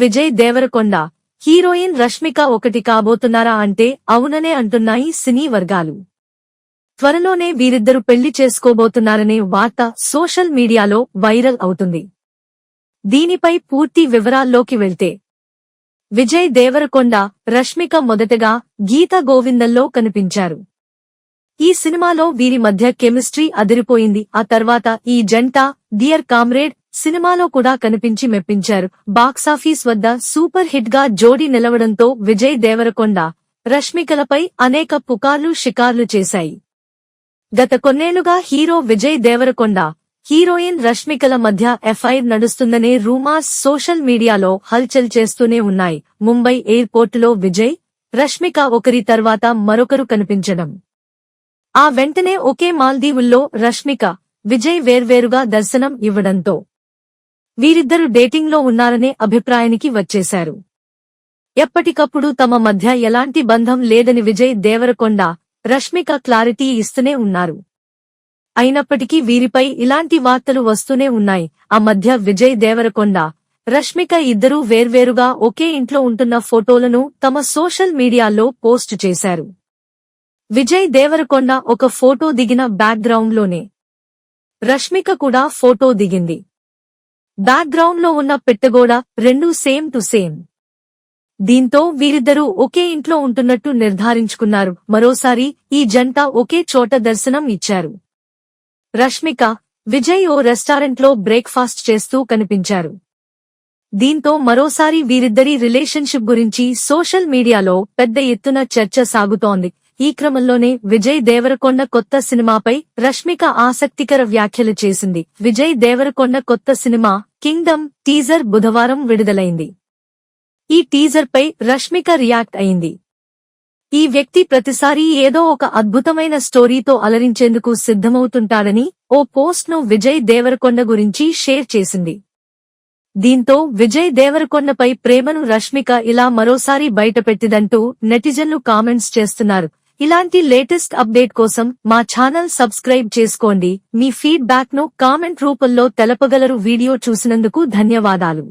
Vijay Devarakonda, heroine Rashmika ఒకటి కాబోతున్నారా అంటే అవుననే అంటున్నాయి సినీ వర్గాలు. త్వరలోనే వీరిద్దరు పెళ్లి చేసుకోబోతున్నారనే వార్త సోషల్ మీడియాలో వైరల్ అవుతుంది. దీనిపై పూర్తి వివరాల్లోకి వెళ్తే, విజయ్ దేవరకొండ, రష్మిక మొదటగా గీత గోవిందంలో కనిపించారు. ఈ సినిమాలో వీరి మధ్య కెమిస్ట్రీ అదిరిపోయింది. ఆ తర్వాత ఈ జంట డియర్ కామ్రేడ్ సినిమాలో కూడా కనిపించి మెప్పించారు. బాక్సాఫీస్ వద్ద సూపర్ హిట్ గా జోడీ నిలవడంతో విజయ్ దేవరకొండ, రష్మికలపై అనేక పుకార్లు షికార్లు చేశాయి. గత కొన్నేళ్లుగా హీరో విజయ్ దేవరకొండ, హీరోయిన్ రష్మికల మధ్య ఎఫ్ఐఆర్ నడుస్తుందనే రూమర్స్ సోషల్ మీడియాలో హల్చల్ చేస్తూనే ఉన్నాయి. ముంబై ఎయిర్పోర్టులో విజయ్, రష్మిక ఒకరి తర్వాత మరొకరు కనిపించడం, ఆ వెంటనే ఒకే మాల్దీవుల్లో రష్మిక, విజయ్ వేర్వేరుగా దర్శనం ఇవ్వడంతో వీరిద్దరు డేటింగ్లో ఉన్నారనే అభిప్రాయానికి వచ్చేశారు. ఎప్పటికప్పుడు తమ మధ్య ఎలాంటి బంధం లేదని విజయ్ దేవరకొండ, రష్మిక క్లారిటీ ఇస్తూనే ఉన్నారు. అయినప్పటికీ వీరిపై ఇలాంటి వార్తలు వస్తూనే ఉన్నాయి. ఆ మధ్య విజయ్ దేవరకొండ, రష్మిక ఇద్దరూ వేర్వేరుగా ఒకే ఇంట్లో ఉంటున్న ఫోటోలను తమ సోషల్ మీడియాలో పోస్ట్ చేశారు. విజయ్ దేవరకొండ ఒక ఫోటో దిగిన బ్యాక్గ్రౌండ్లోనే రష్మిక కూడా ఫోటో దిగింది. బ్యాక్గ్రౌండ్లో ఉన్న పెట్టగోడ రెండూ సేమ్ టు సేమ్. దీంతో వీరిద్దరూ ఒకే ఇంట్లో ఉంటున్నట్టు నిర్ధారించుకున్నారు. మరోసారి ఈ జంట ఒకే చోట దర్శనం ఇచ్చారు. రష్మిక, విజయ్ ఓ రెస్టారెంట్లో బ్రేక్ఫాస్ట్ చేస్తూ కనిపించారు. దీంతో మరోసారి వీరిద్దరి రిలేషన్షిప్ గురించి సోషల్ మీడియాలో పెద్ద ఎత్తున చర్చ సాగుతోంది. ఈ క్రమంలోనే విజయ్ దేవరకొండ కొత్త సినిమాపై రష్మిక ఆసక్తికర వ్యాఖ్యలు చేసింది. విజయ్ దేవరకొండ కొత్త సినిమా కింగ్డమ్ టీజర్ బుధవారం విడుదలైంది. ఈ టీజర్ పై రష్మిక రియాక్ట్ అయింది. ఈ వ్యక్తి ప్రతిసారీ ఏదో ఒక అద్భుతమైన స్టోరీతో అలరించేందుకు సిద్ధమవుతుంటాడని ఓ పోస్ట్ ను విజయ్ దేవరకొండ గురించి షేర్ చేసింది. దీంతో విజయ్ దేవరకొండపై ప్రేమను రష్మిక ఇలా మరోసారి బయటపెట్టిదంటూ నెటిజన్లు కామెంట్స్ చేస్తున్నారు. ఇలాంటి లేటెస్ట్ అప్డేట్ కోసం మా ఛానల్ సబ్స్క్రైబ్ చేసుకోండి. మీ ఫీడ్ బ్యాక్ ను కామెంట్ రూపంలో తెలపగలరు. వీడియో చూసినందుకు ధన్యవాదాలు.